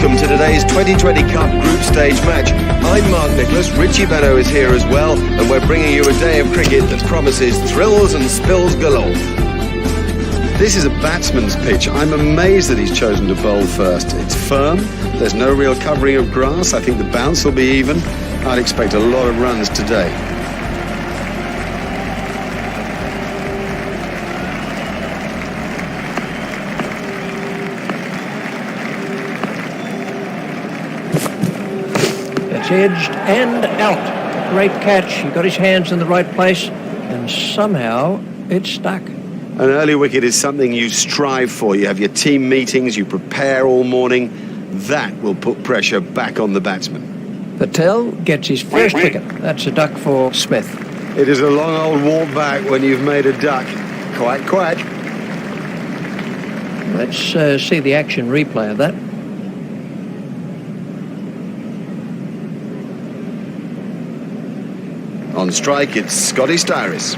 Welcome to today's 2020 Cup Group Stage match. I'm Mark Nicholas, Richie Benno is here as well, and we're bringing you a day of cricket that promises thrills and spills galore. This is a batsman's pitch. I'm amazed that he's chosen to bowl first. It's firm, there's no real covering of grass. I think the bounce will be even. I'd expect a lot of runs today. Edged and out. Great catch. He got his hands in the right place and somehow it stuck. An early wicket is something you strive for. You have your team meetings, you prepare all morning. That will put pressure back on the batsman. Patel gets his first wicket. That's a duck for Smith. It is a long old walk back when you've made a duck. Quack, quack. Let's see the action replay of that. On strike, it's Scotty Styris.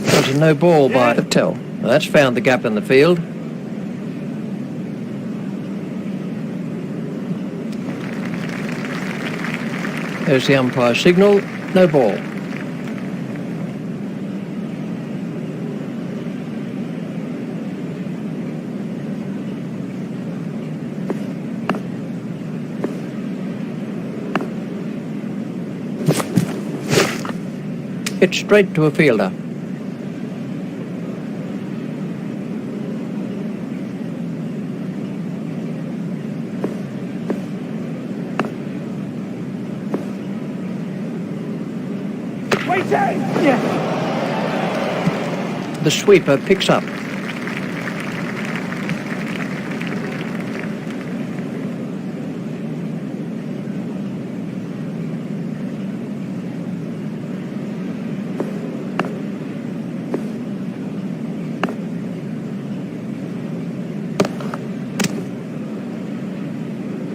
There's a no ball by Patel. Well, that's found the gap in the field. There's the umpire signal. No ball. Hit straight to a fielder. The sweeper picks up.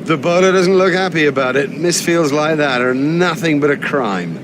The bowler doesn't look happy about it. Misfields like that are nothing but a crime.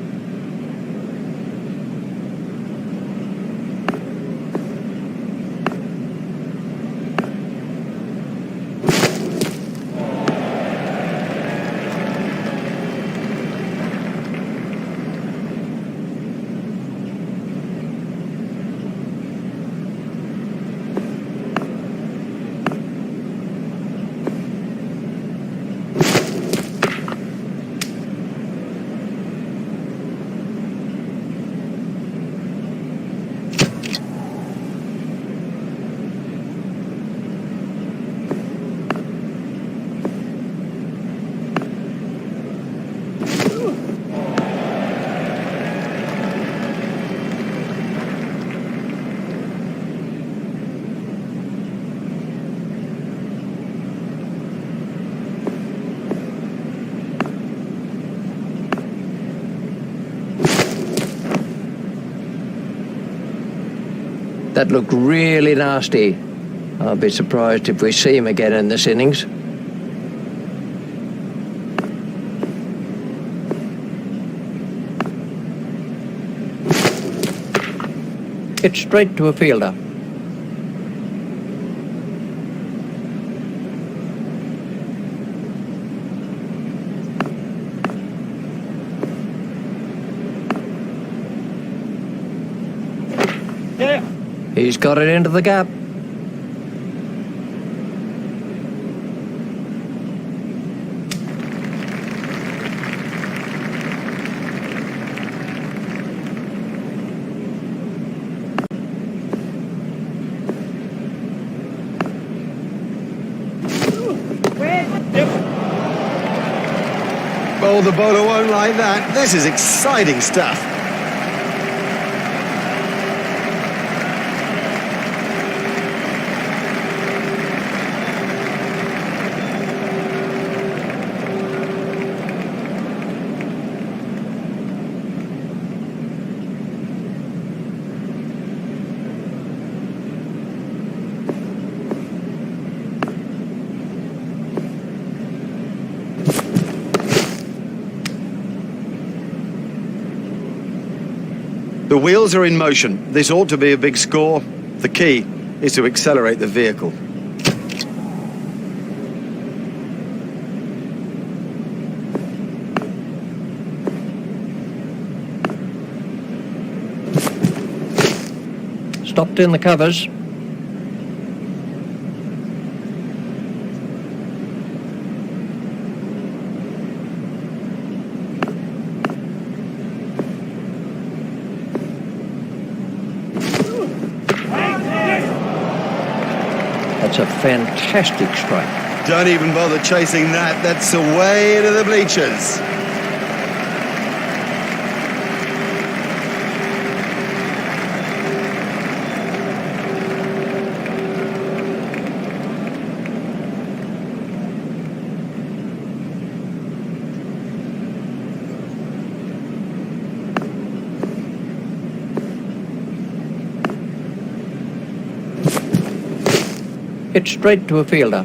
That looked really nasty. I'll be surprised if we see him again in this innings. Hit straight to a fielder. He's got it into the gap. Oh, the bowler won't like that. This is exciting stuff. The wheels are in motion. This ought to be a big score. The key is to accelerate the vehicle. Stopped in the covers. That's a fantastic strike. Don't even bother chasing that. That's away into the bleachers. Hit straight to a fielder.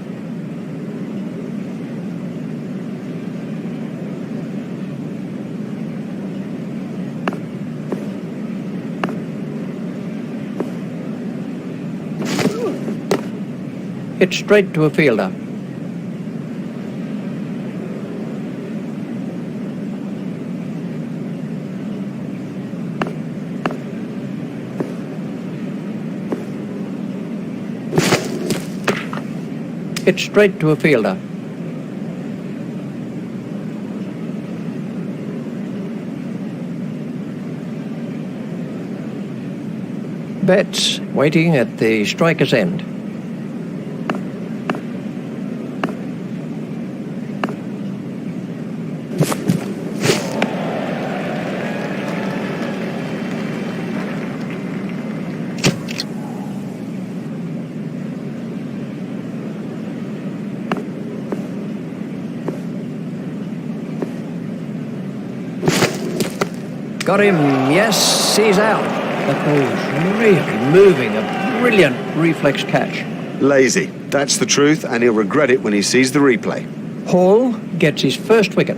Hit straight to a fielder. Hit straight to a fielder. Betts waiting at the striker's end. Got him, yes, he's out. The ball's really moving, a brilliant reflex catch. Lazy, that's the truth, and he'll regret it when he sees the replay. Hall gets his first wicket.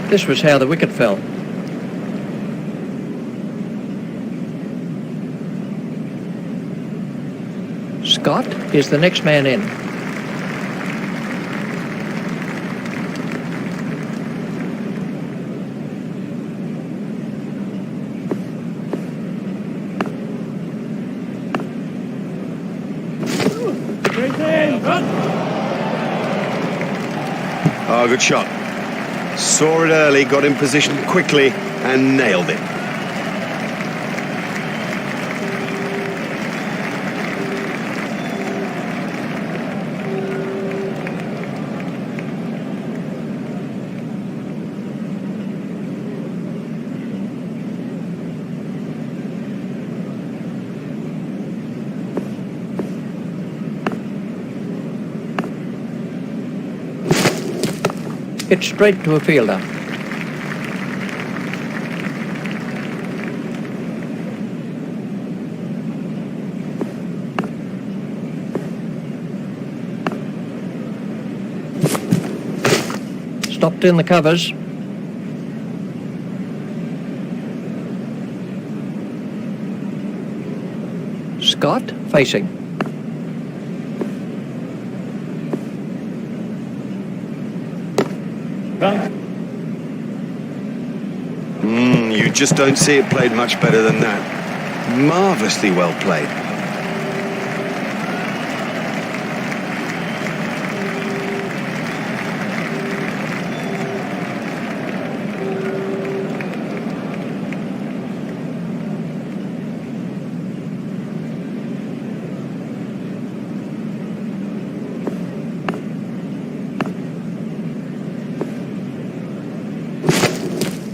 This was how the wicket fell. Scott is the next man in. Oh, good shot. Saw it early, got in position quickly and nailed it. It's straight to a fielder. Stopped in the covers. Scott facing. You just don't see it played much better than that. Marvellously well played.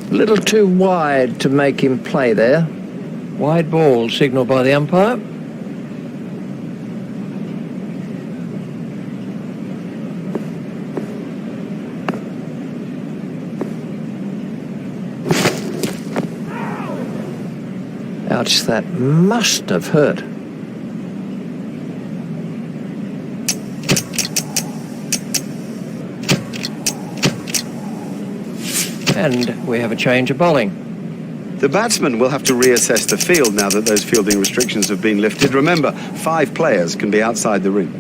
A little too wide to make him play there. Wide ball signalled by the umpire. Ouch, that must have hurt. And we have a change of bowling. The batsman will have to reassess the field now that those fielding restrictions have been lifted. Remember, 5 players can be outside the ring.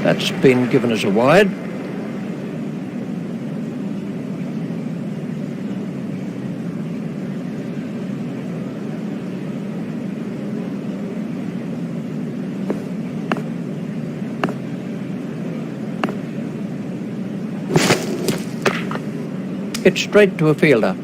That's been given as a wide. It's straight to a fielder.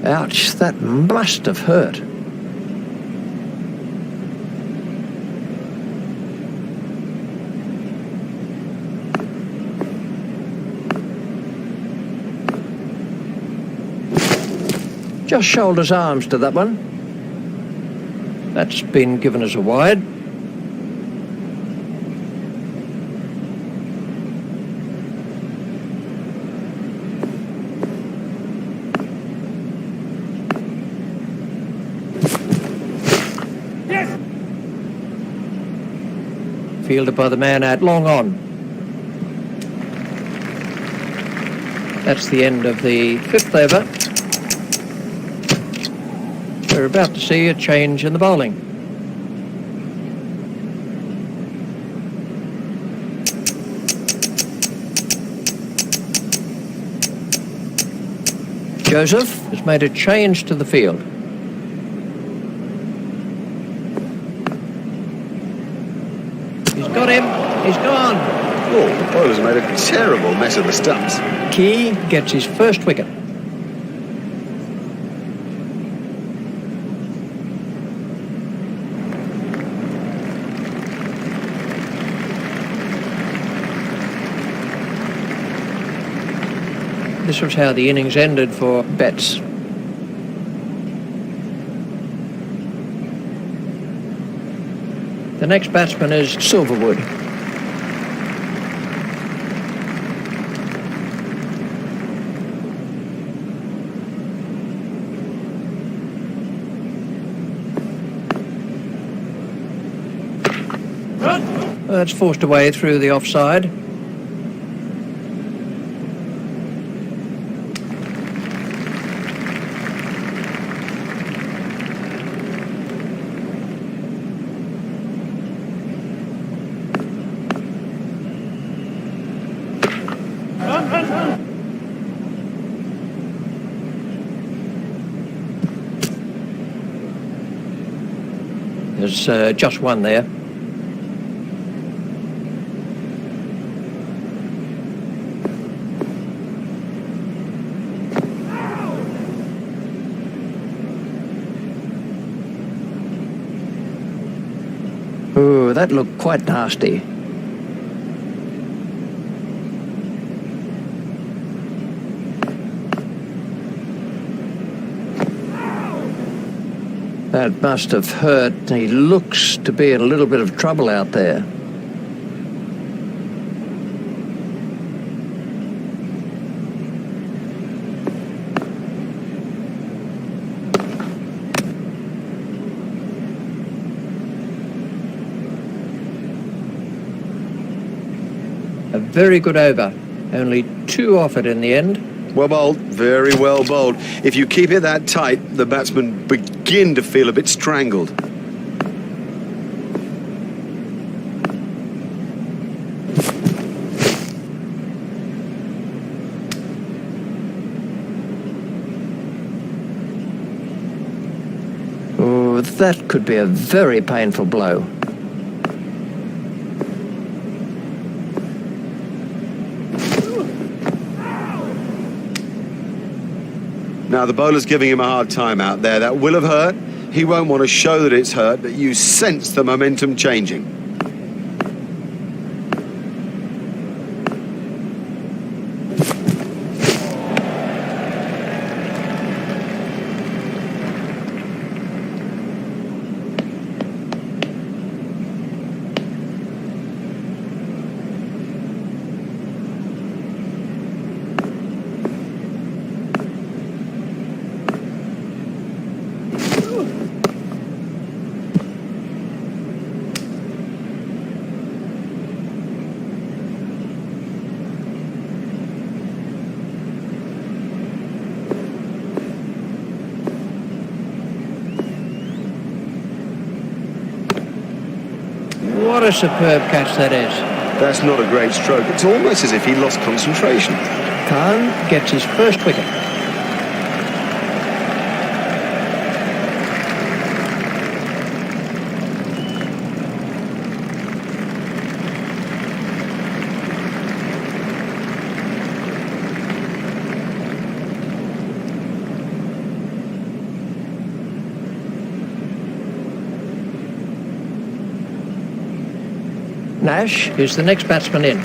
Ouch, that must have hurt. Just shoulders arms to that one. That's been given as a wide. Yes. Fielded by the man out long on. That's the end of the 5th over. We're about to see a change in the bowling. Joseph has made a change to the field. He's got him. He's gone. Oh, the bowler's made a terrible mess of the stumps. Key gets his first wicket. This was how the innings ended for Betts. The next batsman is Silverwood. That's forced away through the offside. There's just one there. Ooh, that looked quite nasty. That must have hurt. He looks to be in a little bit of trouble out there. A very good over. Only 2 off it in the end. Well bowled, very well bowled. If you keep it that tight, the batsmen begin to feel a bit strangled. Oh, that could be a very painful blow. Now, the bowler's giving him a hard time out there. That will have hurt. He won't want to show that it's hurt, but you sense the momentum changing. What a superb catch that is. That's not a great stroke. It's almost as if he lost concentration. Khan gets his first wicket. Nash is the next batsman in.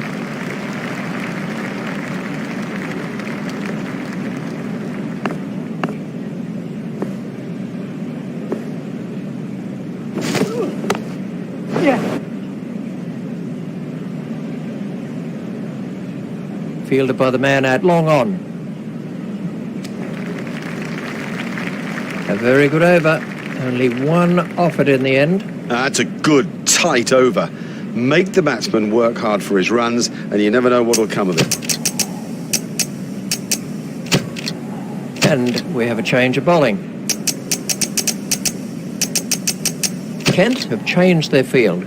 Fielded by the man out long on. A very good over. Only one off it in the end. That's a good, tight over. Make the batsman work hard for his runs, and you never know what will come of it. And we have a change of bowling. Kent have changed their field.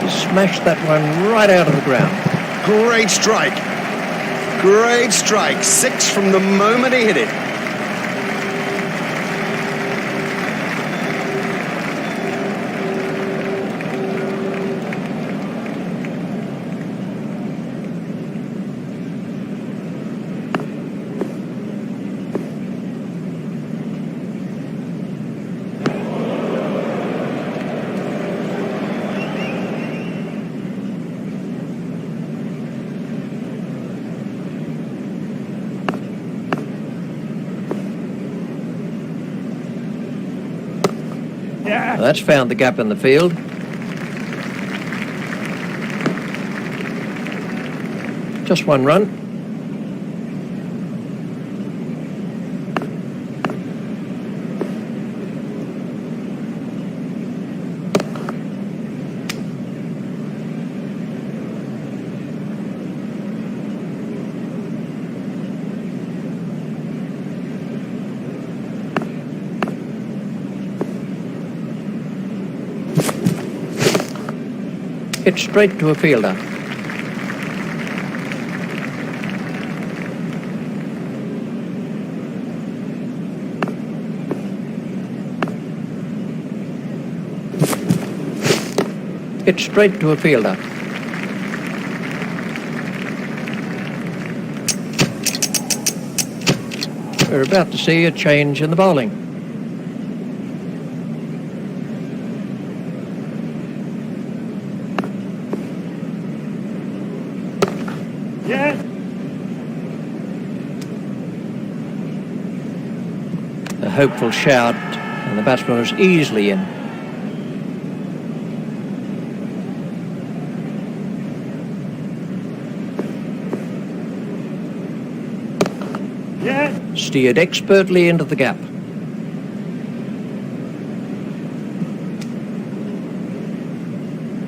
He smashed that one right out of the ground. Great strike. Great strike. 6 from the moment he hit it. That's found the gap in the field. Just one run. Hit straight to a fielder. Hit straight to a fielder. We're about to see a change in the bowling. A hopeful shout, and the batsman was easily in. Steered expertly into the gap.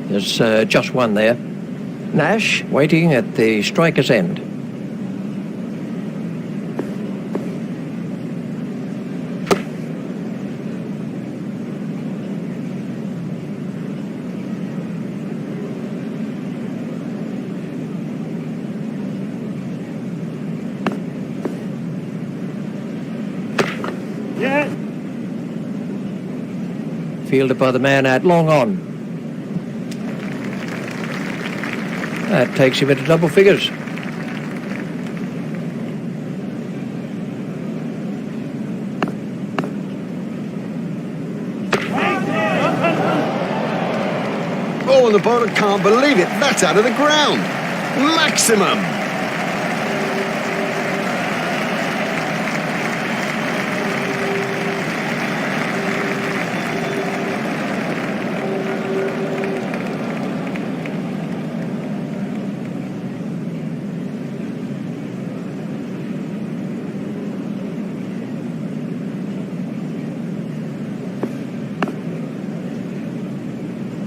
There's just one there. Nash waiting at the striker's end. Fielded by the man out long on. That takes him into double figures. Oh, and the bowler can't believe it. That's out of the ground. Maximum.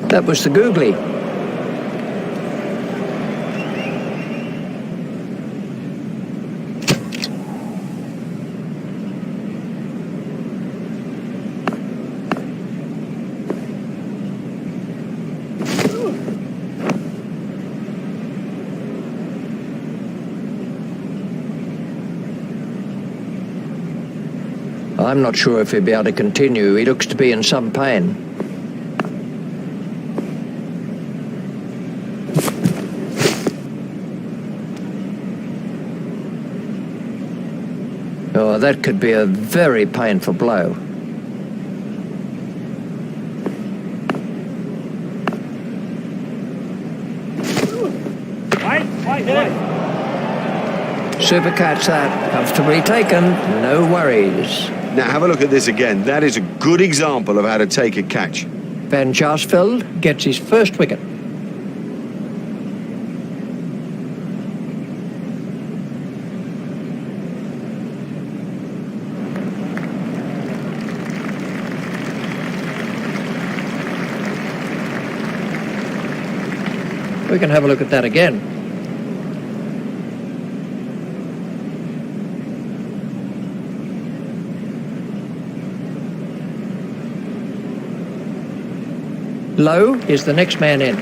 That was the googly. I'm not sure if he'll be able to continue. He looks to be in some pain. Oh, that could be a very painful blow. Super catch that. Comfortably taken. No worries. Now have a look at this again. That is a good example of how to take a catch. Van Jaarsveld gets his first wicket. We can have a look at that again. Low is the next man in.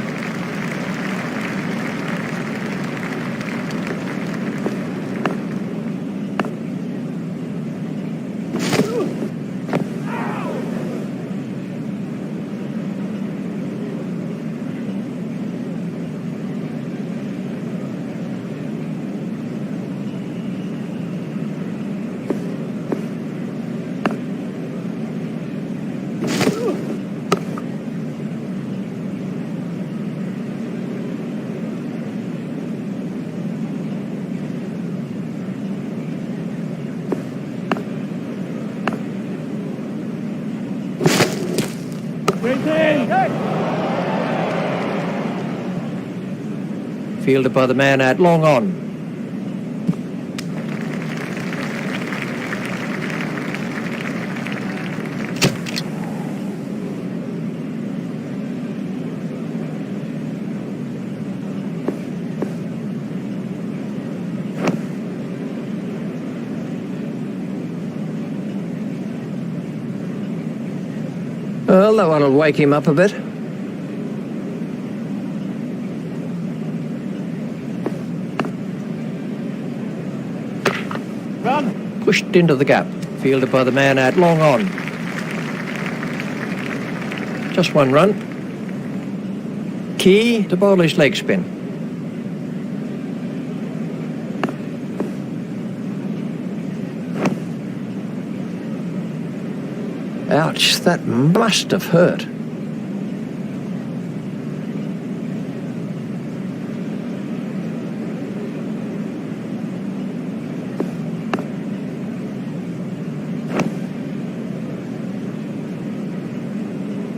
Fielded by the man at long on. Well, that one will wake him up a bit. Pushed into the gap. Fielded by the man at long on. Just one run. Key to bowl his leg spin. Ouch, that must have hurt.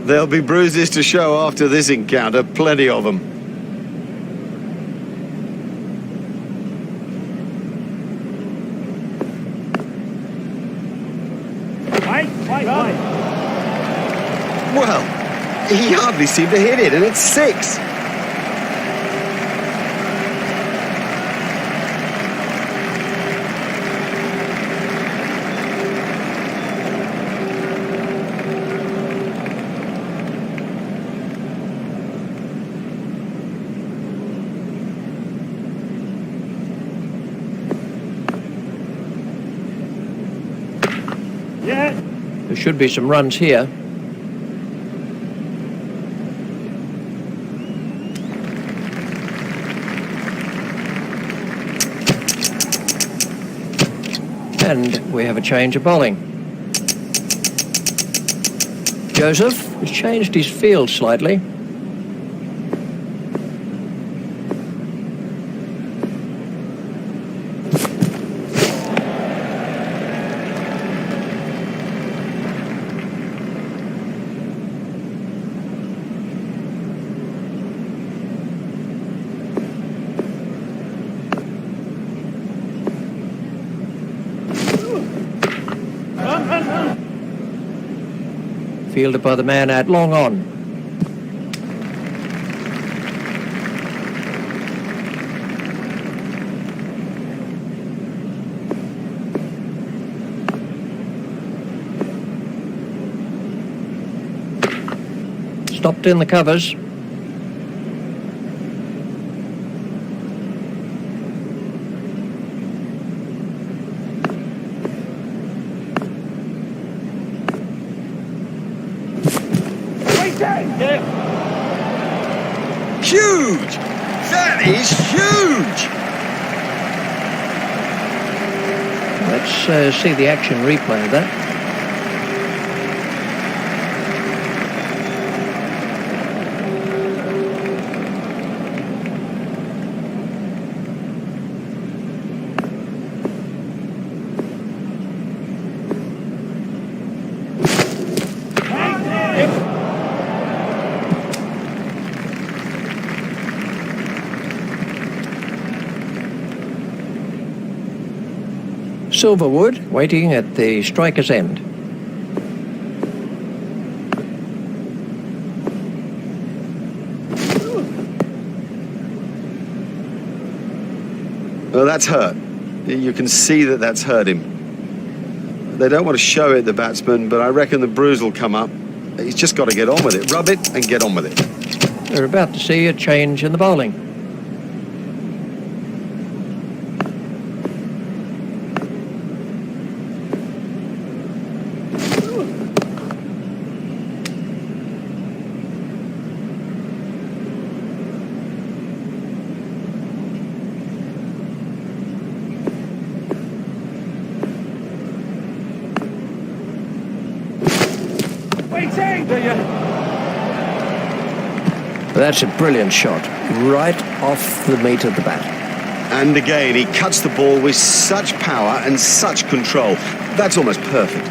There'll be bruises to show after this encounter, plenty of them. Well, he hardly seemed to hit it, and it's 6. There should be some runs here. And we have a change of bowling. Joseph has changed his field slightly. Fielded by the man at long on. Stopped in the covers. Huge! That is huge! Let's see the action replay of that. Silverwood waiting at the striker's end. Well, that's hurt. You can see that that's hurt him. They don't want to show it, the batsman, but I reckon the bruise will come up. He's just got to get on with it. Rub it and get on with it. We're about to see a change in the bowling. That's a brilliant shot, right off the meat of the bat. And again, he cuts the ball with such power and such control. That's almost perfect.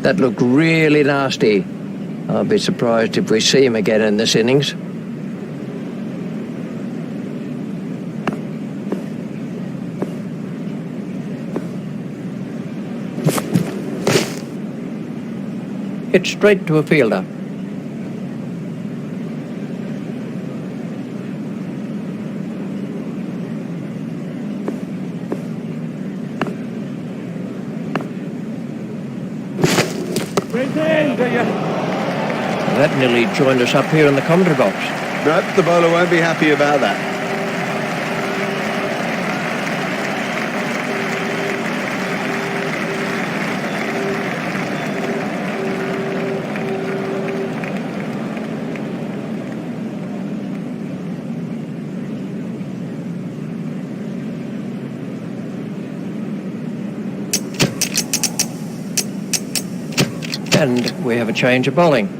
That looked really nasty. I'll be surprised if we see him again in this innings. Hit straight to a fielder. That nearly joined us up here in the commentary box. No, the bowler won't be happy about that. And we have a change of bowling.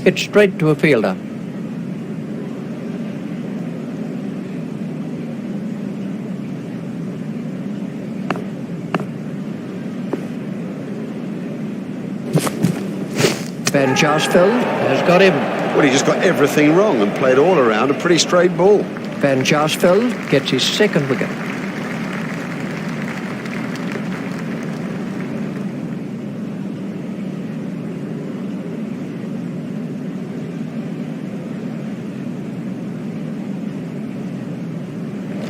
Hit straight to a fielder. Van Jaarsveld has got him. Well, he just got everything wrong and played all around a pretty straight ball. Van Jaarsveld gets his second wicket.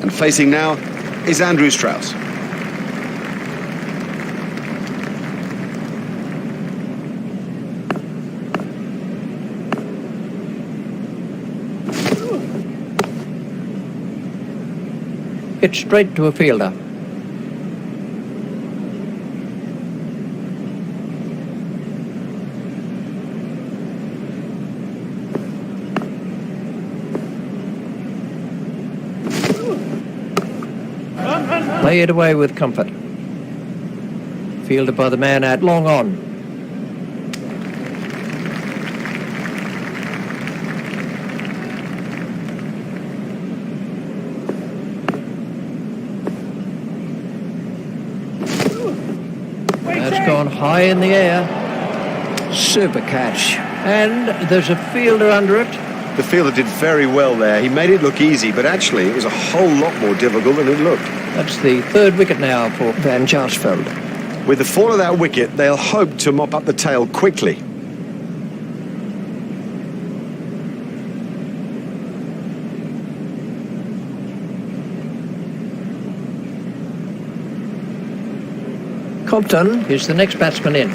And facing now is Andrew Strauss. Hit straight to a fielder. Play it away with comfort. Fielded by the man out long on. That's gone high in the air. Super catch. And there's a fielder under it. The fielder did very well there. He made it look easy, but actually it was a whole lot more difficult than it looked. That's the third wicket now for Van Jaarsveld. With the fall of that wicket, they'll hope to mop up the tail quickly. Compton is the next batsman in.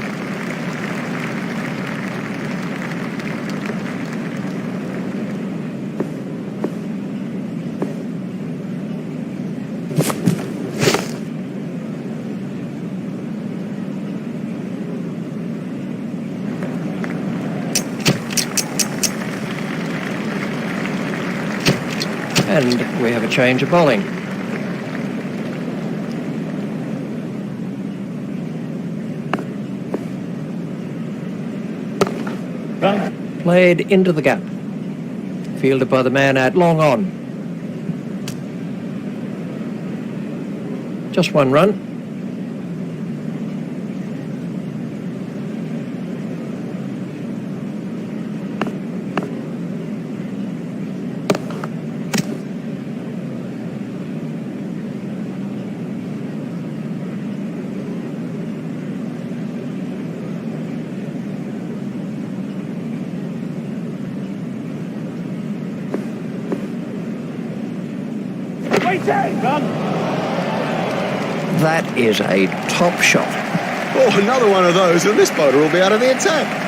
And we have a change of bowling. Played into the gap. Fielded by the man at long on. Just one run. That is a top shot. Oh, another one of those, and this bowler will be out of the attack.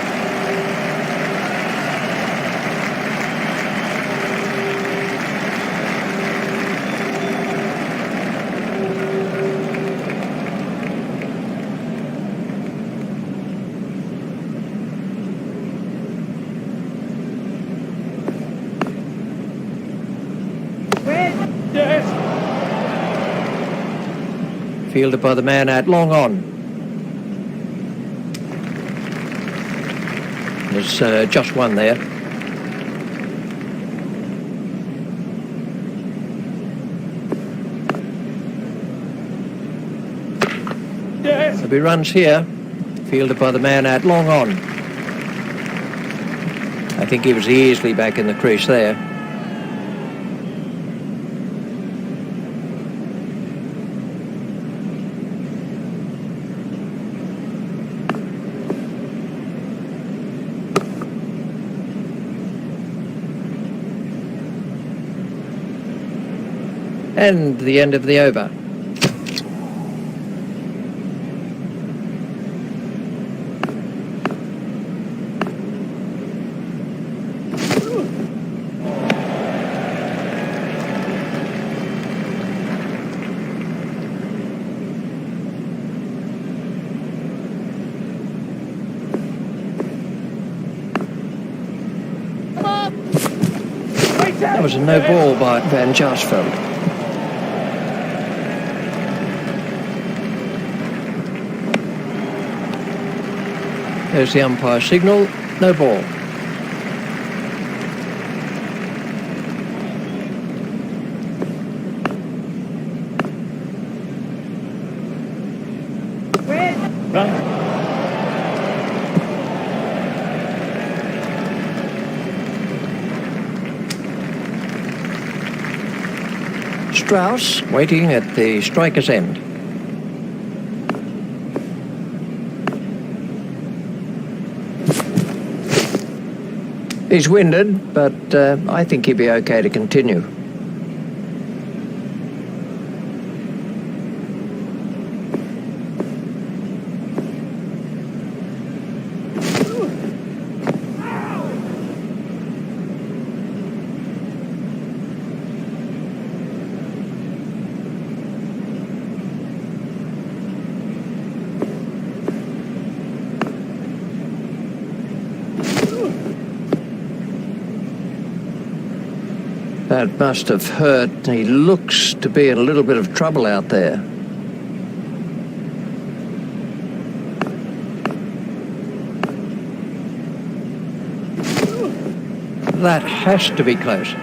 Fielded by the man at long on. There's just one there. There'll be runs here. Fielded by the man at long on. I think he was easily back in the crease there. And the end of the over. That was a no ball by Van Jaarsveld. There's the umpire signal, no ball. Strauss waiting at the striker's end. He's winded, but I think he'll be okay to continue. That must have hurt. He looks to be in a little bit of trouble out there. That has to be close.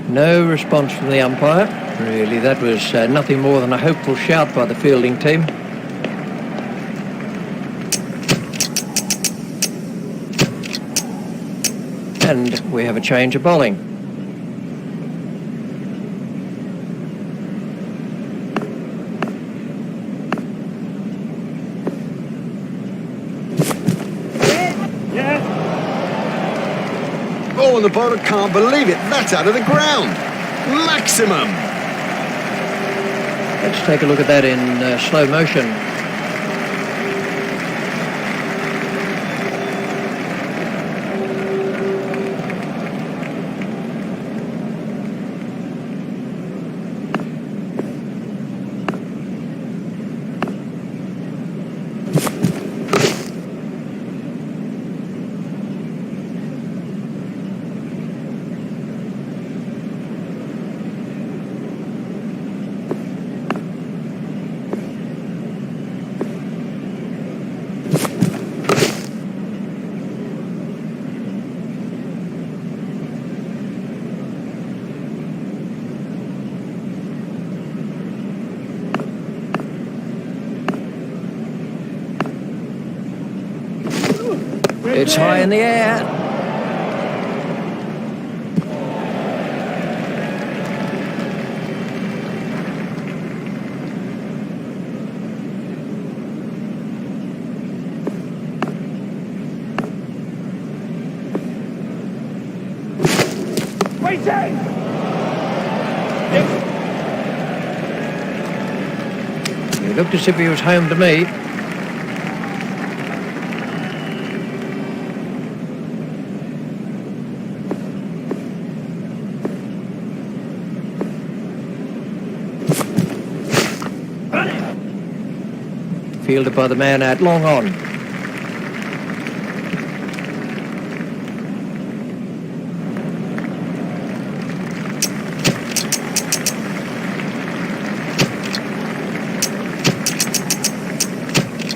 No response from the umpire. Really, that was nothing more than a hopeful shout by the fielding team. And we have a change of bowling. Oh, and the bowler can't believe it. That's out of the ground. Maximum. Let's take a look at that in slow motion. It's high in the air. Waiting! He looked as if he was home to me. Fielded by the man out long on.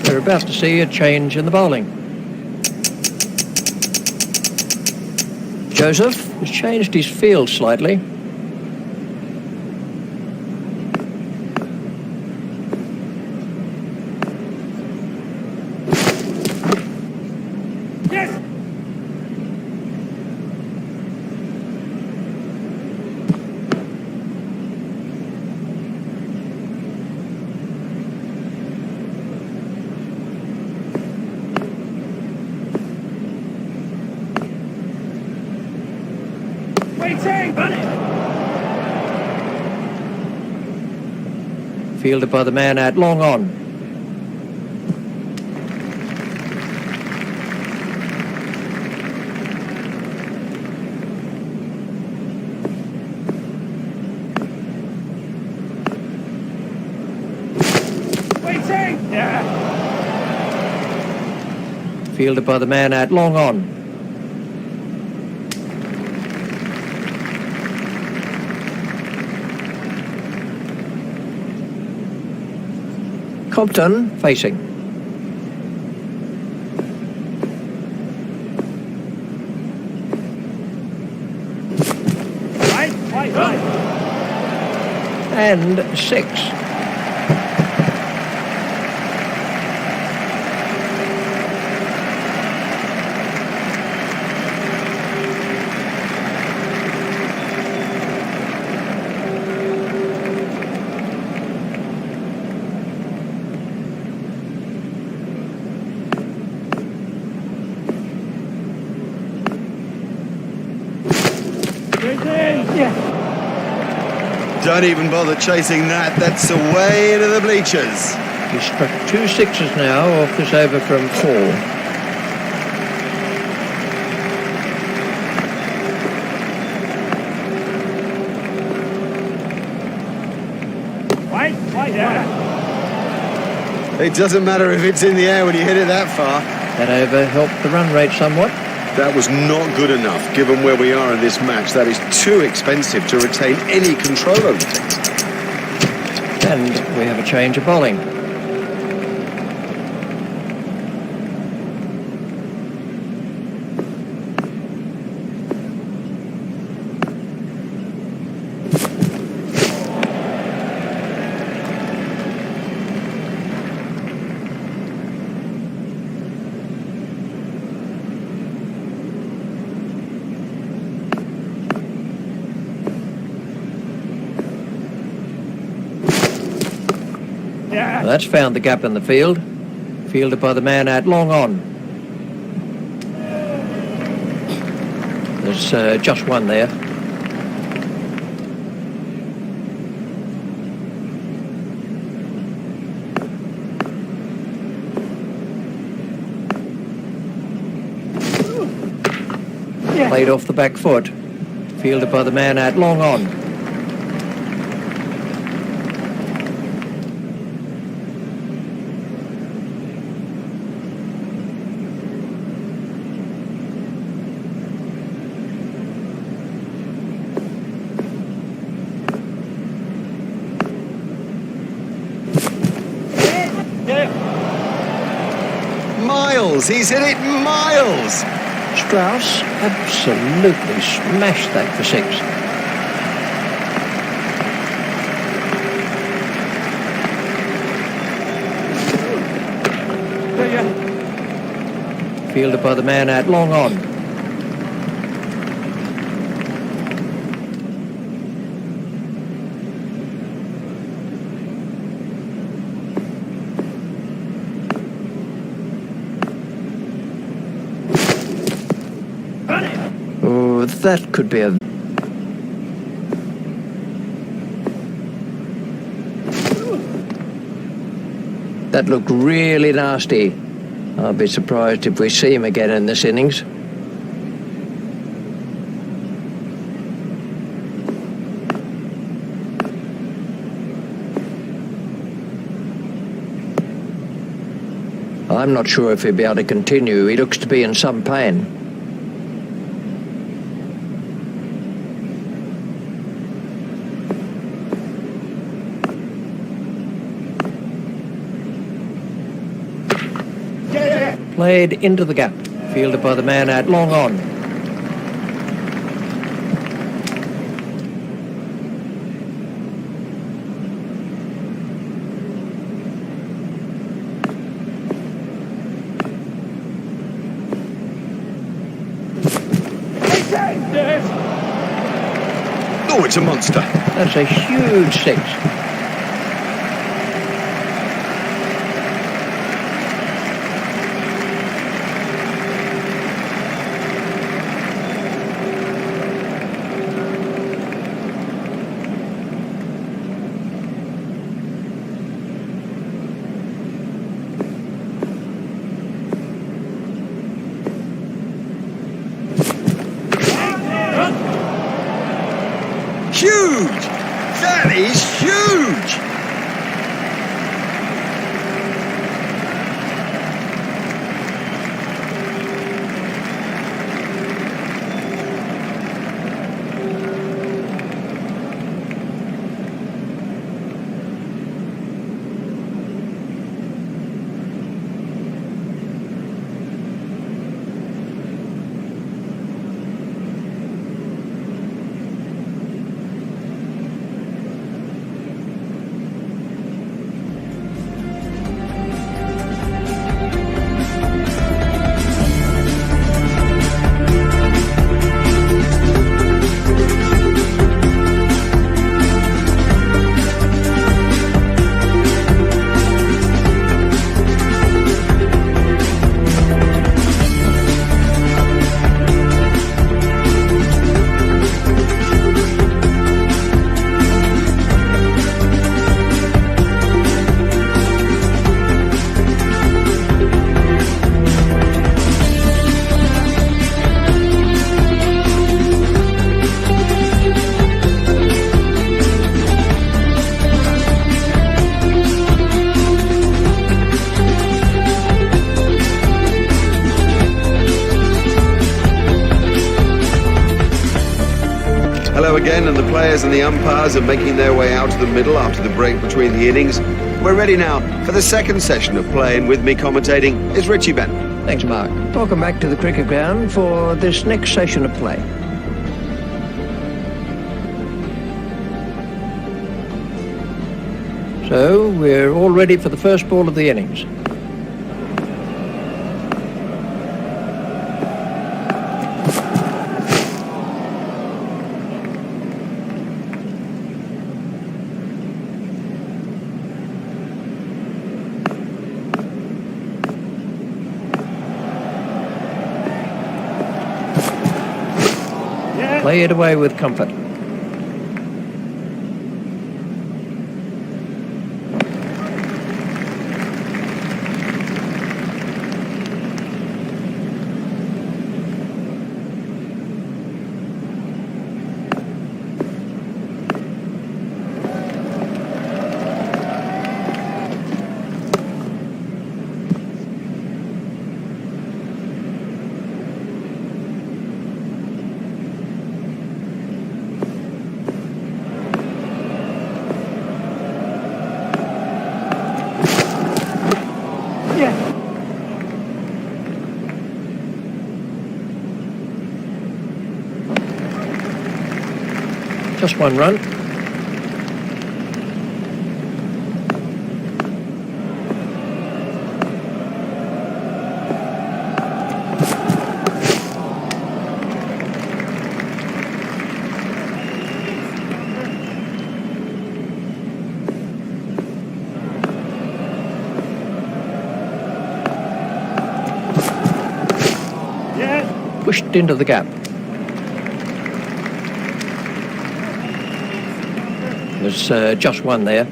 We're about to see a change in the bowling. Joseph has changed his field slightly. Fielded by the man out long on. Waiting! Yeah. Fielded by the man out long on. Compton facing. Right. And 6. Don't even bother chasing that. That's away into the bleachers. He's struck 2 sixes now off this over from 4. It doesn't matter if it's in the air when you hit it that far. That over helped the run rate somewhat. That was not good enough, given where we are in this match. That is too expensive to retain any control over things. And we have a change of bowling. That's found the gap in the field. Fielded by the man at long on. There's just one there. Played off the back foot. Fielded by the man at long on. Miles, he's hit it miles. Strauss absolutely smashed that for 6. Fielded by the man at long on. Oh, that could be a... That looked really nasty. I'll be surprised if we see him again in this innings. I'm not sure if he'll be able to continue. He looks to be in some pain. Played into the gap. Fielded by the man at long on. Oh, it's a monster. That's a huge 6. Huge! That is huge! Hello again, and the players and the umpires are making their way out to the middle after the break between the innings. We're ready now for the second session of play, and with me commentating is Richie Ben. Thanks, Mark. Welcome back to the cricket ground for this next session of play. So, we're all ready for the first ball of the innings. Play it away with comfort. Just one run. Pushed into the gap. There's just one there.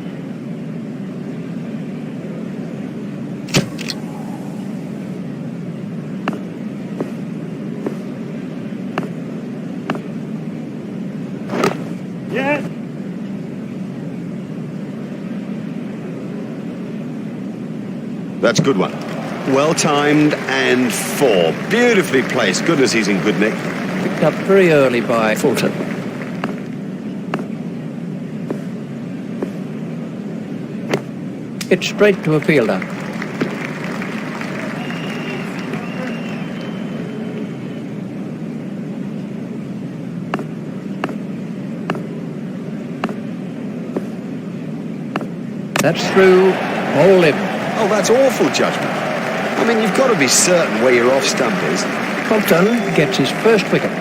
Yes. That's a good one. Well timed and four. Beautifully placed. Goodness, he's in good nick. Picked up very early by Fulton. It's straight to a fielder. That's through, all in. Oh, that's awful judgment. I mean, you've got to be certain where your off stump is. Compton gets his first wicket.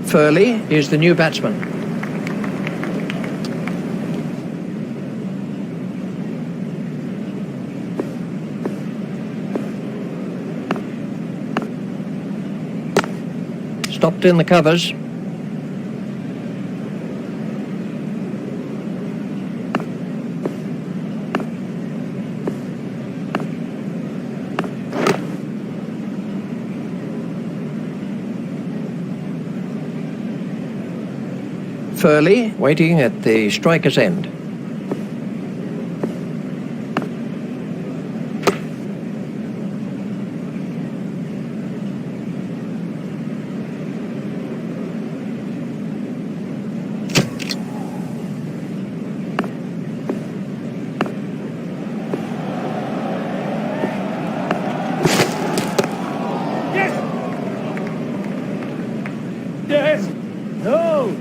Furley is the new batsman. Stopped in the covers. Furley waiting at the striker's end. Yes. No.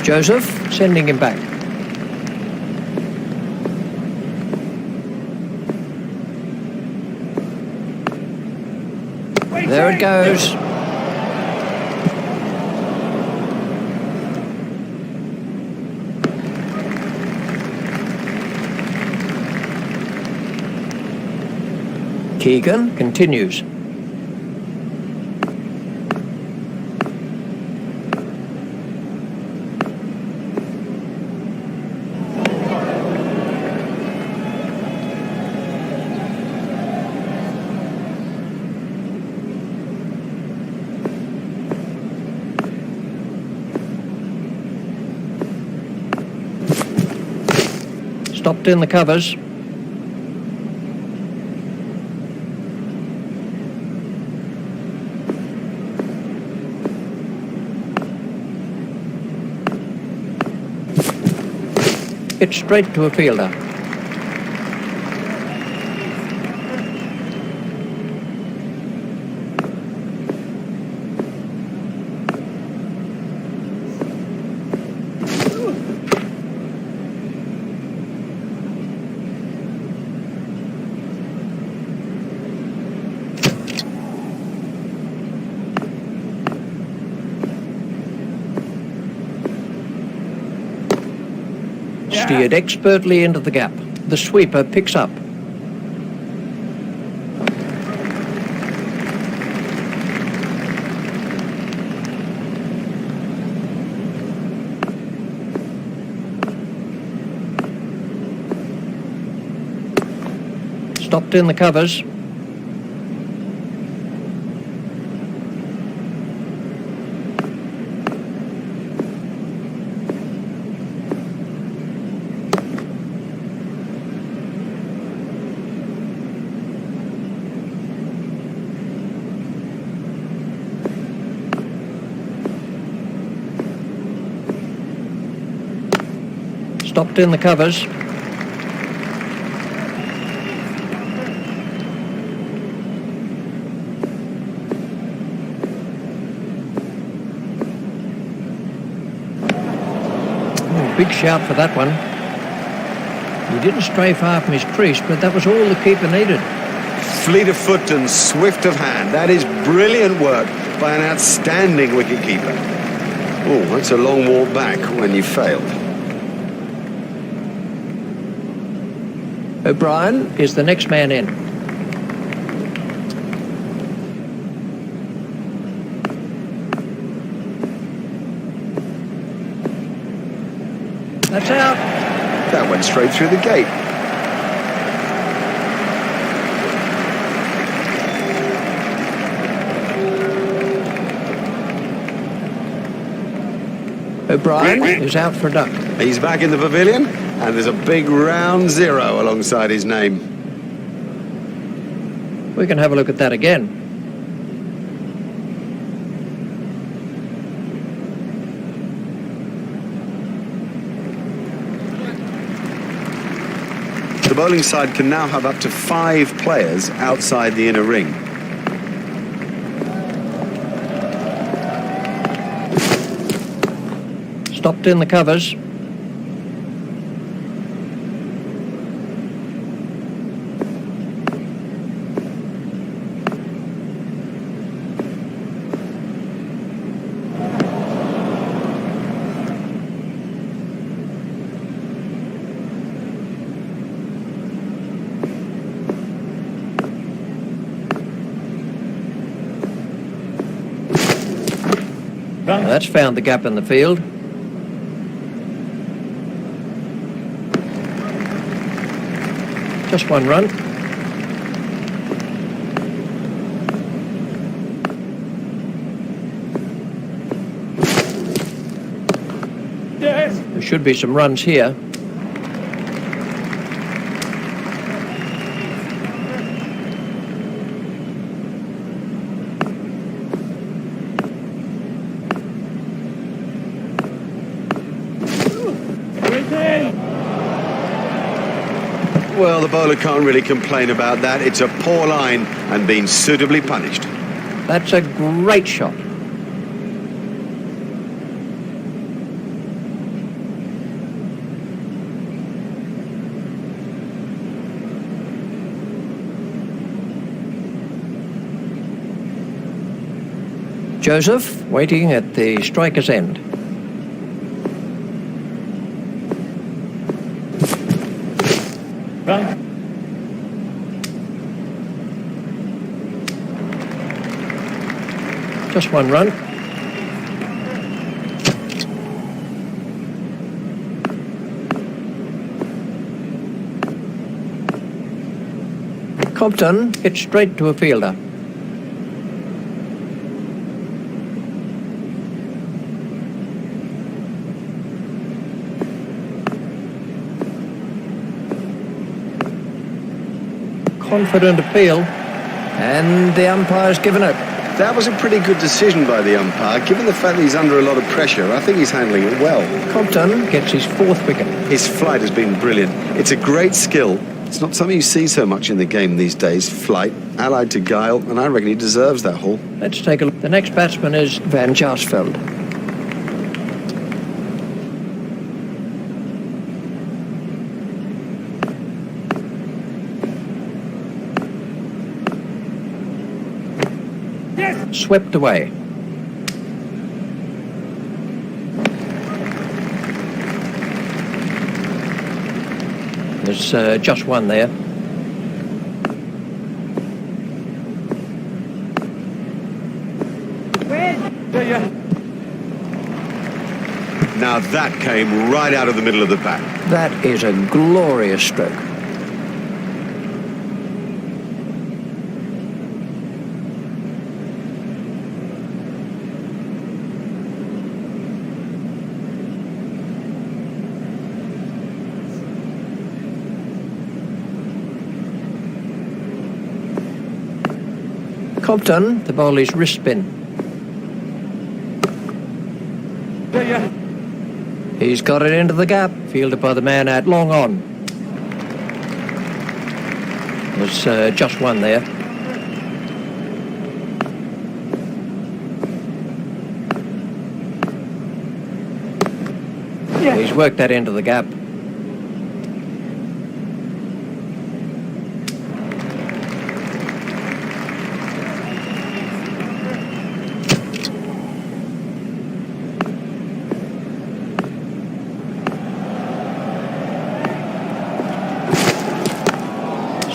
Joseph sending him back. There it goes. Keegan continues. Stopped in the covers. It's straight to a fielder. Steered expertly into the gap. The sweeper picks up. Stopped in the covers. Stopped in the covers. Big shout for that one. He didn't stray far from his crease, but that was all the keeper needed. Fleet of foot and swift of hand. That is brilliant work by an outstanding wicketkeeper. Oh, that's a long walk back when you failed. O'Brien is the next man in. That's out. That went straight through the gate. O'Brien is out for a duck. He's back in the pavilion, and there's a big round 0 alongside his name. We can have a look at that again. The bowling side can now have up to 5 players outside the inner ring. Stopped in the covers. Now that's found the gap in the field. Just one run. Yes. There should be some runs here. Well, the bowler can't really complain about that. It's a poor line and been suitably punished. That's a great shot. Joseph waiting at the striker's end. Run. Just one run. Compton hit straight to a fielder. Confident appeal, and the umpire's given it. That was a pretty good decision by the umpire. Given the fact that he's under a lot of pressure, I think he's handling it well. Compton gets his 4th wicket. His flight has been brilliant. It's a great skill. It's not something you see so much in the game these days. Flight, allied to guile, and I reckon he deserves that haul. Let's take a look. The next batsman is Van Jaarsveld. Swept away. There's just one there. Now that came right out of the middle of the bat. That is a glorious stroke. Compton, the bowler's wrist spin. He's got it into the gap, fielded by the man out long on. There's just one there. He's worked that into the gap.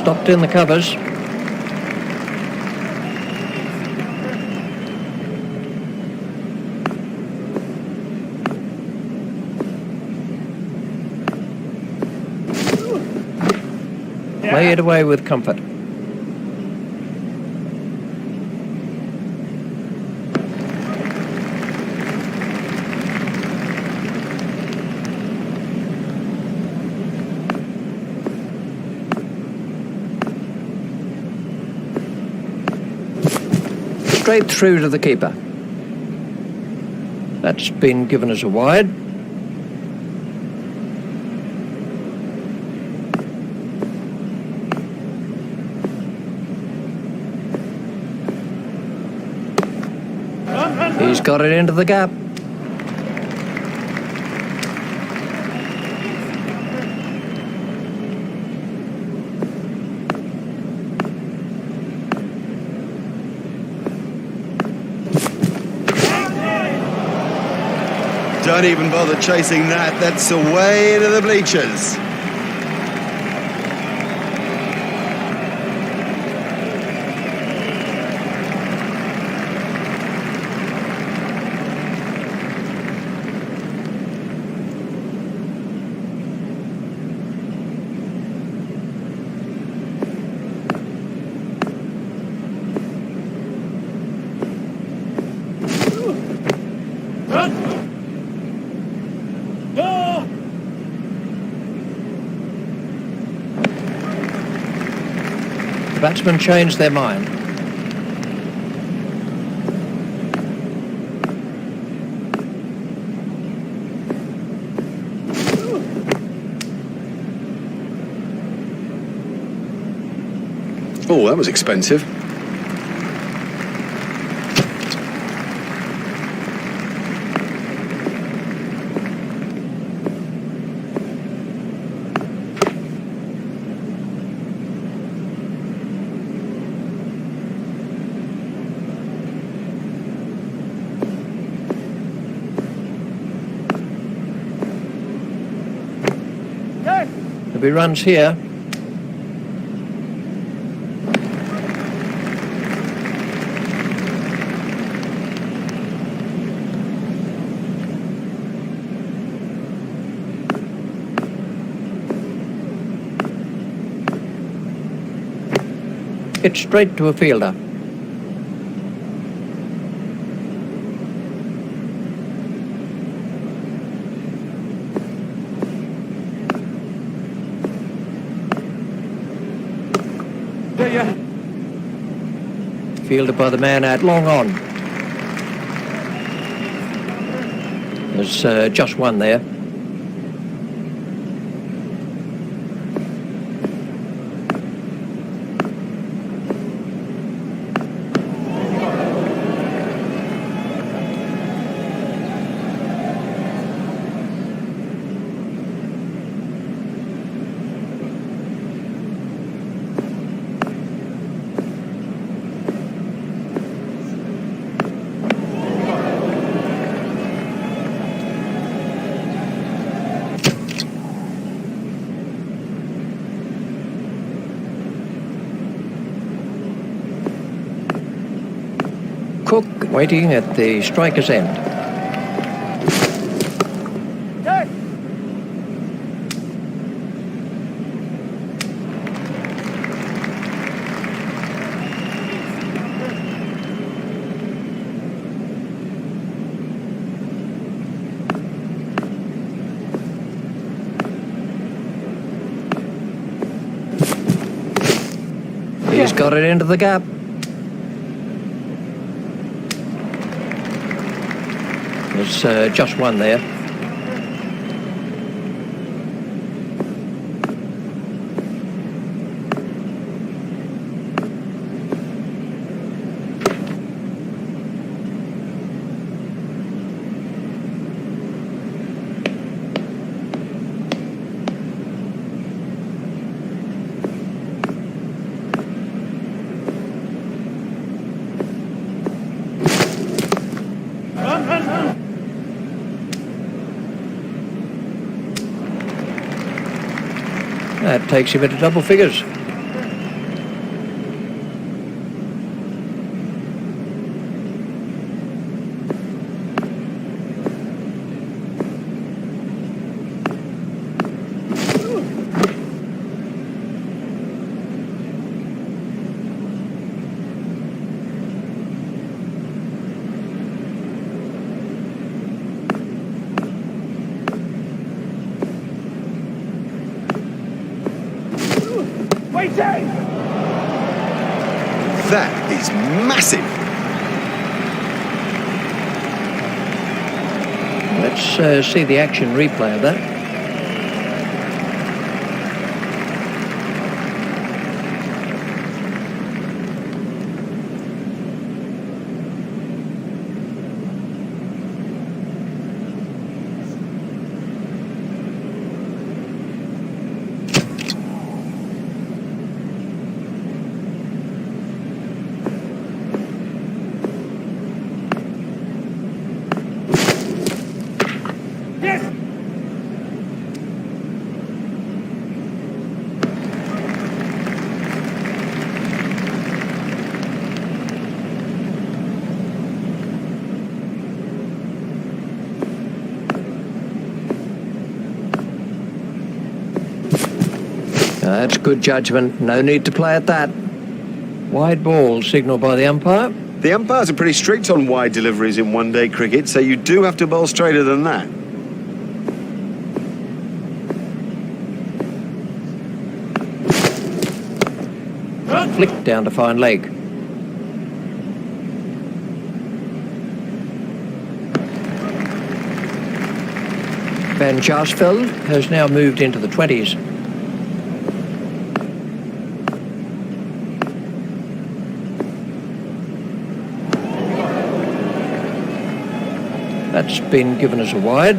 Stopped in the covers. Play it away with comfort. Straight through to the keeper. That's been given as a wide. He's got it into the gap. Don't even bother chasing that. That's away to the bleachers. The batsmen changed their mind. Oh, that was expensive. There'll be runs here. It's straight to a fielder. Fielded by the man out long on. There's just one there. waiting at the striker's end. Yes. He's got it into the gap. There's just one there. That takes him into double figures. That is massive. Let's see the action replay of that. That's good judgment. No need to play at that. Wide ball signalled by the umpire. The umpires are pretty strict on wide deliveries in one-day cricket, so you do have to bowl straighter than that. Flicked down to fine leg. Van Jaarsveld has now moved into the 20s. That's been given as a wide.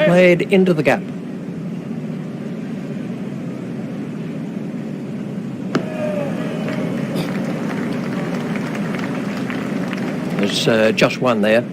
Played into the gap. There's just one there.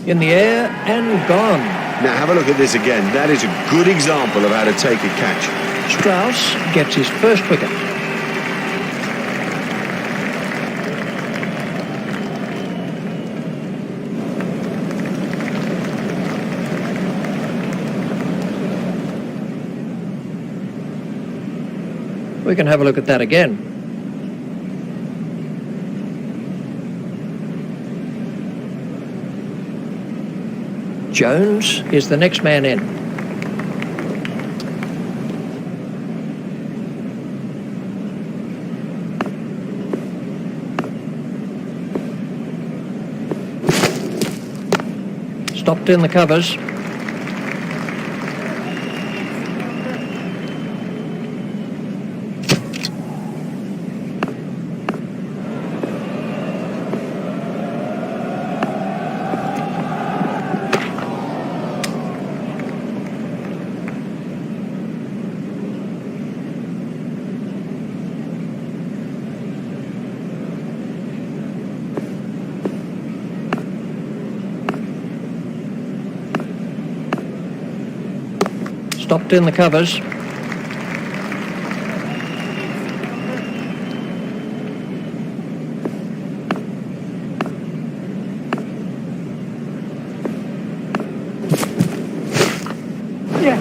In the air and gone. Now have a look at this again. That is a good example of how to take a catch. Strauss gets his first wicket. We can have a look at that again. Jones is the next man in. Stopped in the covers. Stopped in the covers. Yeah.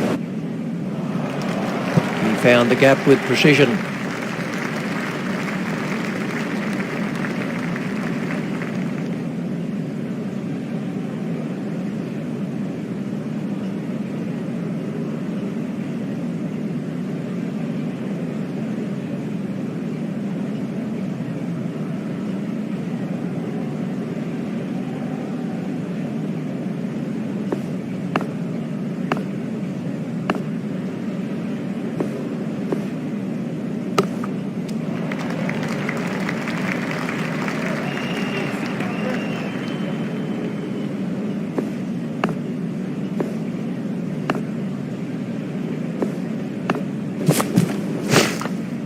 He found the gap with precision.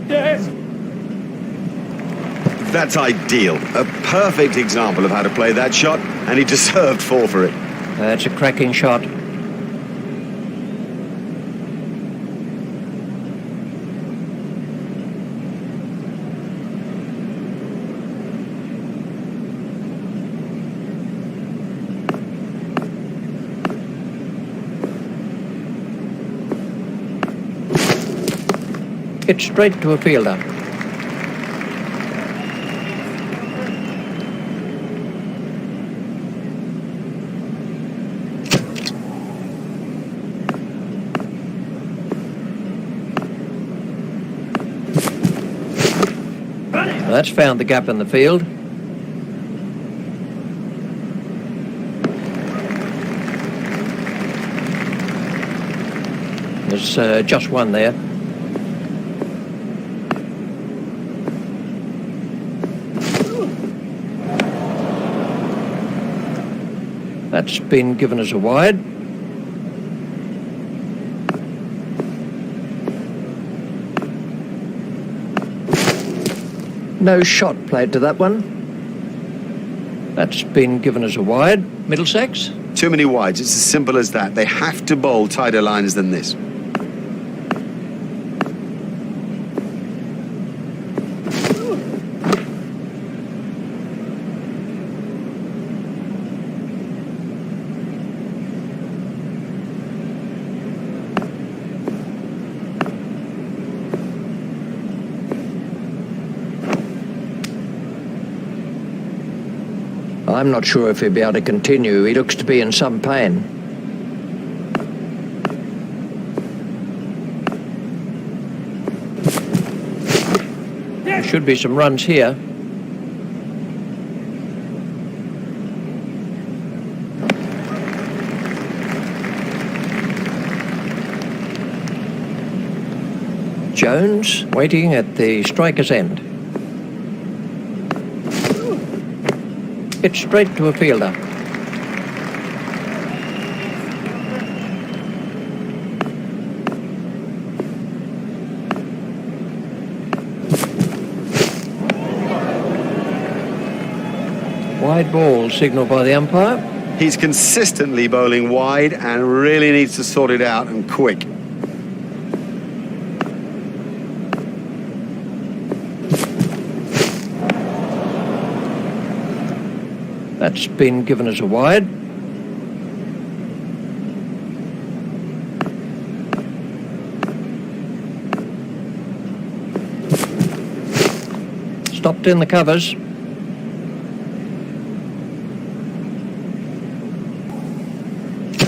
Yes. That's ideal. A perfect example of how to play that shot, and he deserved 4 for it. That's a cracking shot. It's straight to a fielder. That's found the gap in the field. There's just one there. That's been given as a wide. No shot played to that one. That's been given as a wide. Middlesex. Too many wides. It's as simple as that. They have to bowl tighter lines than this. I'm not sure if he'll be able to continue. He looks to be in some pain. There should be some runs here. Jones waiting at the striker's end. It's straight to a fielder. Wide ball signalled by the umpire. He's consistently bowling wide and really needs to sort it out, and quick. That's been given as a wide. Stopped in the covers.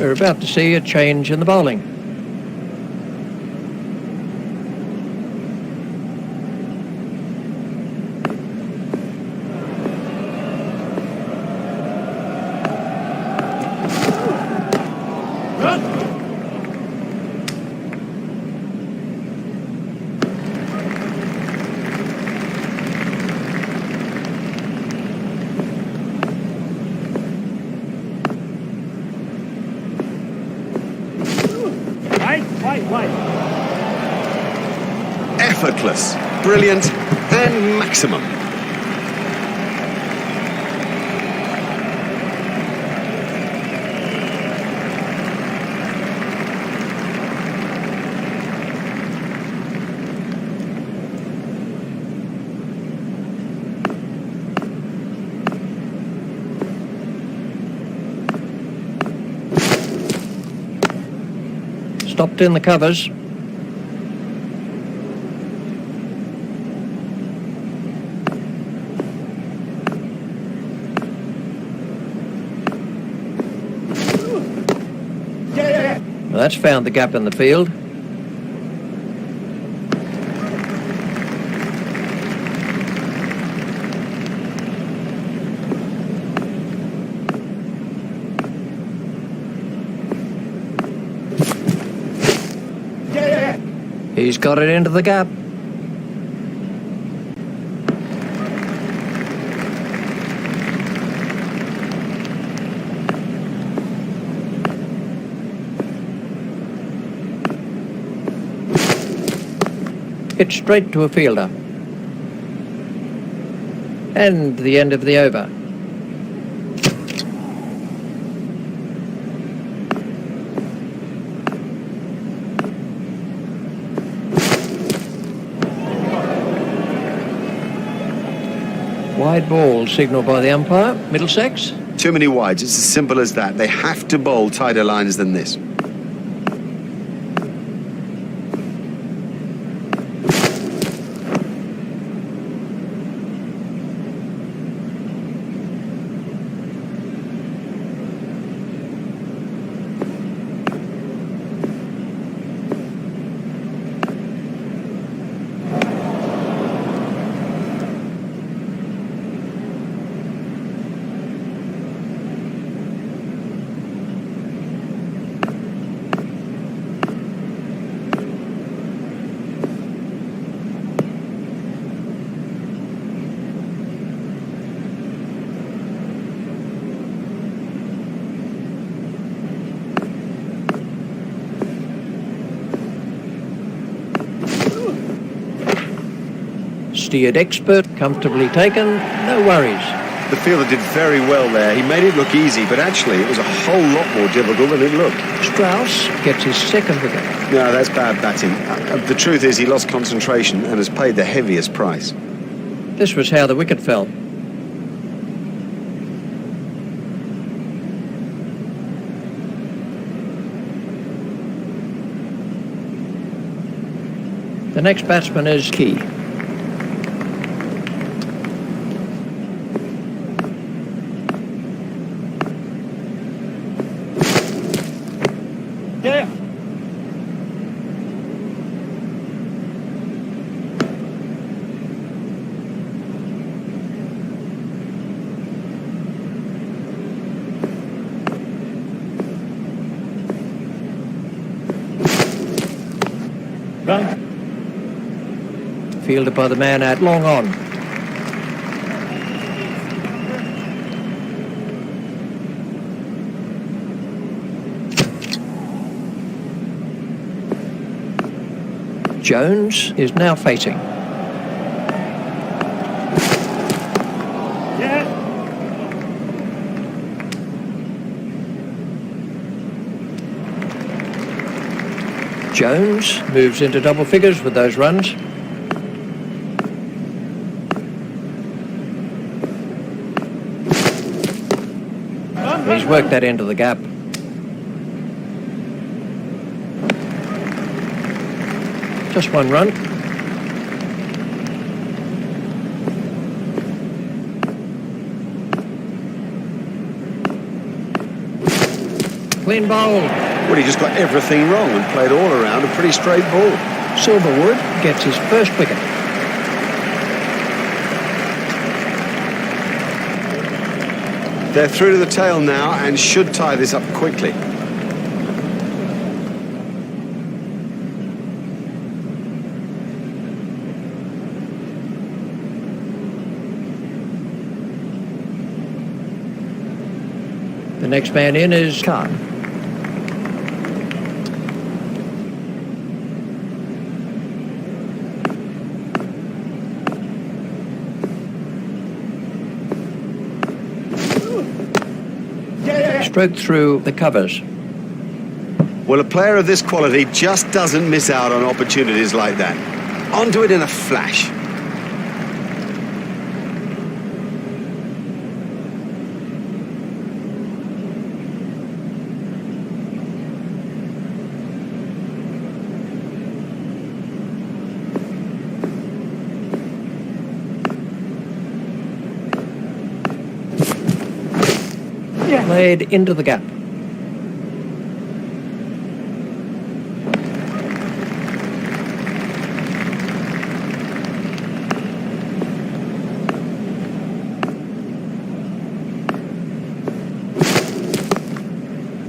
We're about to see a change in the bowling. Effortless, brilliant, and maximum. stopped in the covers. Well, that's found the gap in the field. He's got it into the gap. Hit straight to a fielder. And the end of the over. Wide ball signalled by the umpire. Middlesex. Too many wides. It's as simple as that. They have to bowl tighter lines than this. Steered expert, comfortably taken, no worries. The fielder did very well there. He made it look easy, but actually it was a whole lot more difficult than it looked. Strauss gets his second wicket. No, that's bad batting. The truth is he lost concentration and has paid the heaviest price. This was how the wicket fell. The next batsman is Key. Fielded by the man out long on. Jones is now facing. Jones moves into double figures with those runs. He's worked that into the gap. Just one run. Clean bowl. Well, he just got everything wrong and played all around a pretty straight ball. Silverwood gets his first wicket. They're through to the tail now and should tie this up quickly. The next man in is Khan. Stroked through the covers. Well, a player of this quality just doesn't miss out on opportunities like that. Onto it in a flash. Yeah. Played into the gap.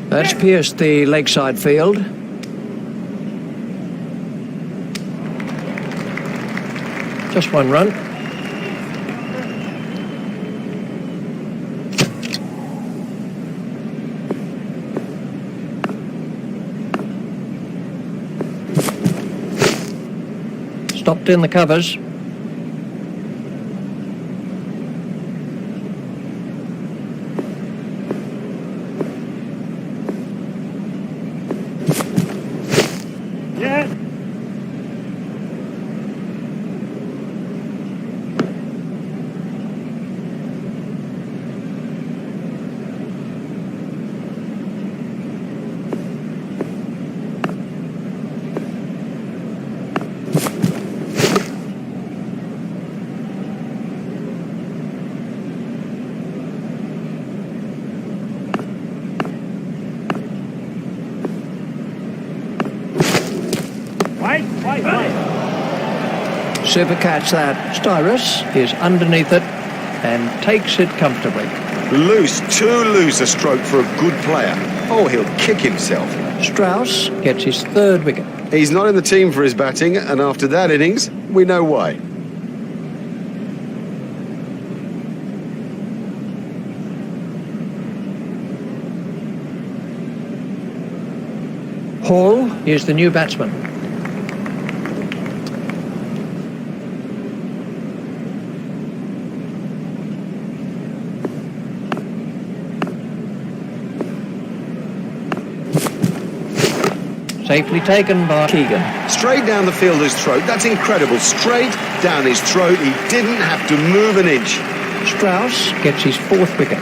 That's pierced the leg side field. Just one run. Stopped in the covers. Yeah. Wait. Super catch that. Styrus is underneath it and takes it comfortably. Loose, too loose a stroke for a good player. Oh, he'll kick himself. Strauss gets his third wicket. He's not in the team for his batting, and after that innings, we know why. Hall is the new batsman. Safely taken by Keegan. Straight down the fielder's throat. That's incredible. Straight down his throat. He didn't have to move an inch. Strauss gets his fourth wicket.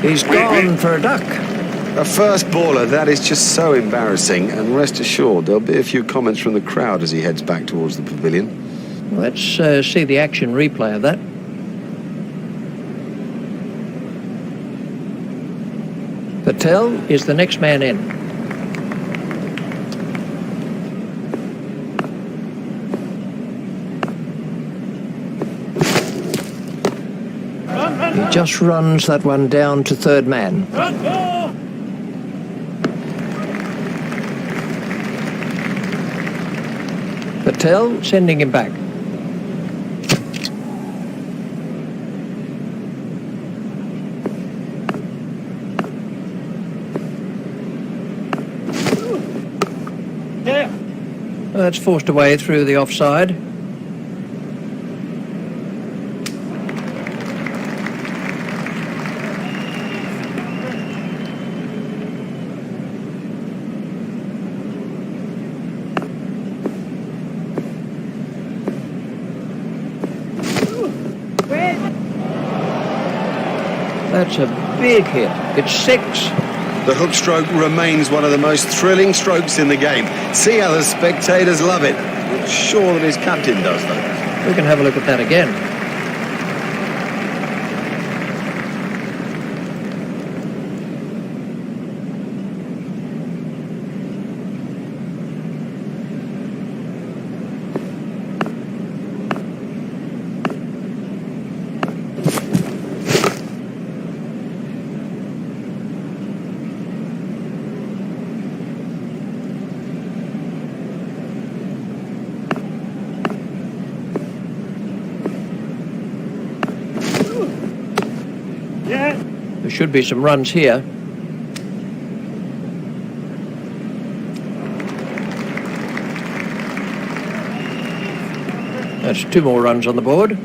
He's gone for a duck. A first baller, that is just so embarrassing. And rest assured, there'll be a few comments from the crowd as he heads back towards the pavilion. Let's see the action replay of that. Patel is the next man in. He just runs that one down to third man. Patel sending him back. Yeah. That's forced away through the offside. That's a big hit. It's 6. The hook stroke remains one of the most thrilling strokes in the game. See how the spectators love it. I'm sure that his captain does, though. We can have a look at that again. Yeah. There should be some runs here. That's 2 more runs on the board.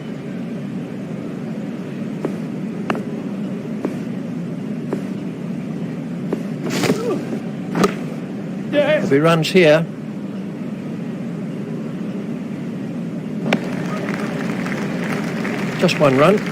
Yeah. There'll be runs here. Just 1 run.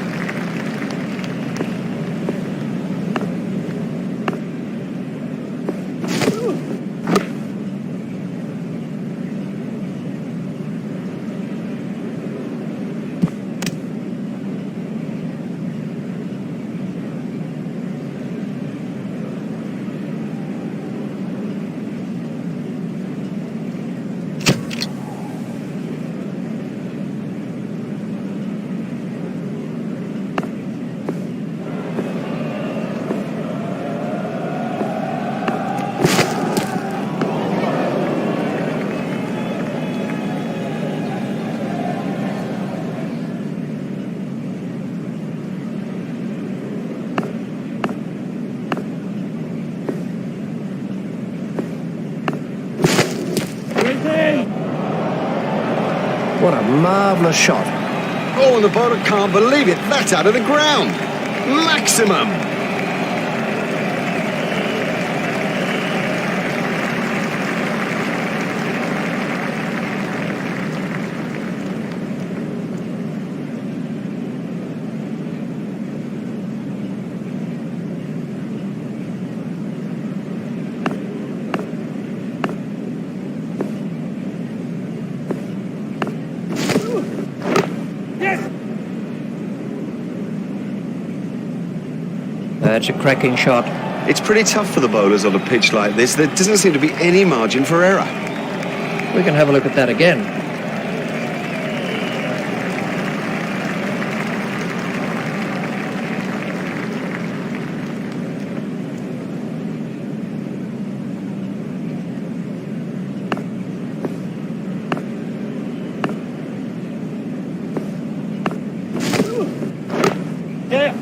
Marvellous shot. Oh, and the bowler can't believe it. That's out of the ground. Maximum. That's a cracking shot. It's pretty tough for the bowlers on a pitch like this. There doesn't seem to be any margin for error. We can have a look at that again. Yeah.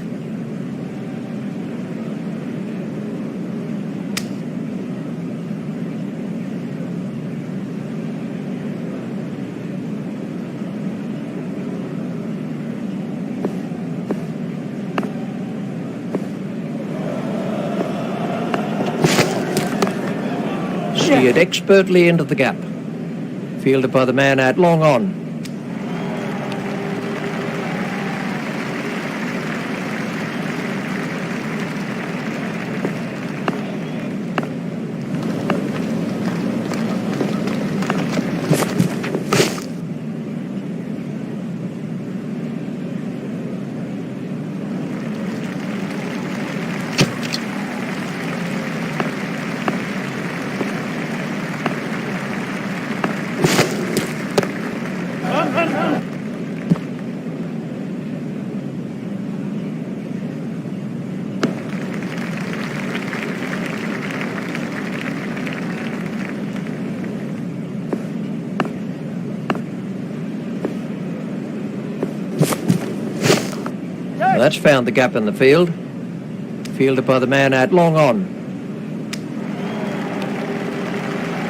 Steered expertly into the gap. Fielded by the man out long on. That's found the gap in the field. Fielded by the man out long on.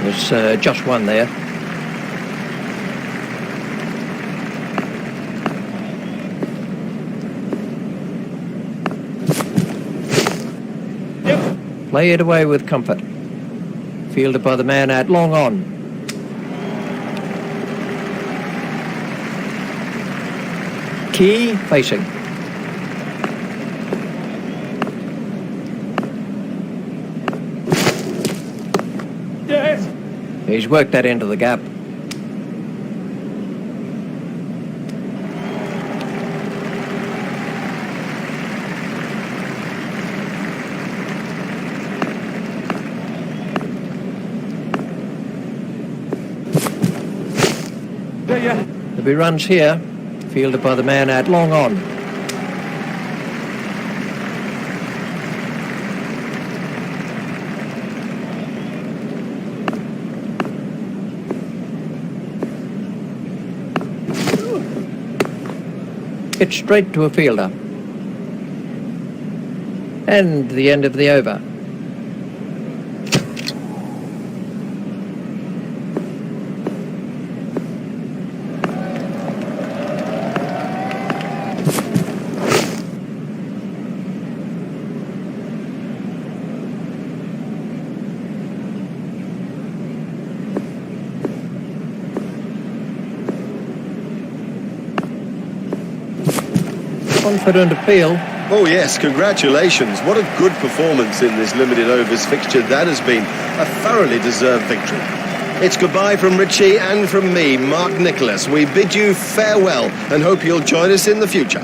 There's just one there. Yep. Play it away with comfort. Fielded by the man out long on. Key facing. Yes. He's worked that into the gap. Yeah. There'll be runs here. Fielded by the man out long on. It's straight to a fielder. And the end of the over. Confident appeal. Oh yes, congratulations. What a good performance in this limited overs fixture that has been. A thoroughly deserved victory. It's goodbye from Richie and from me, Mark Nicholas. We bid you farewell and hope you'll join us in the future.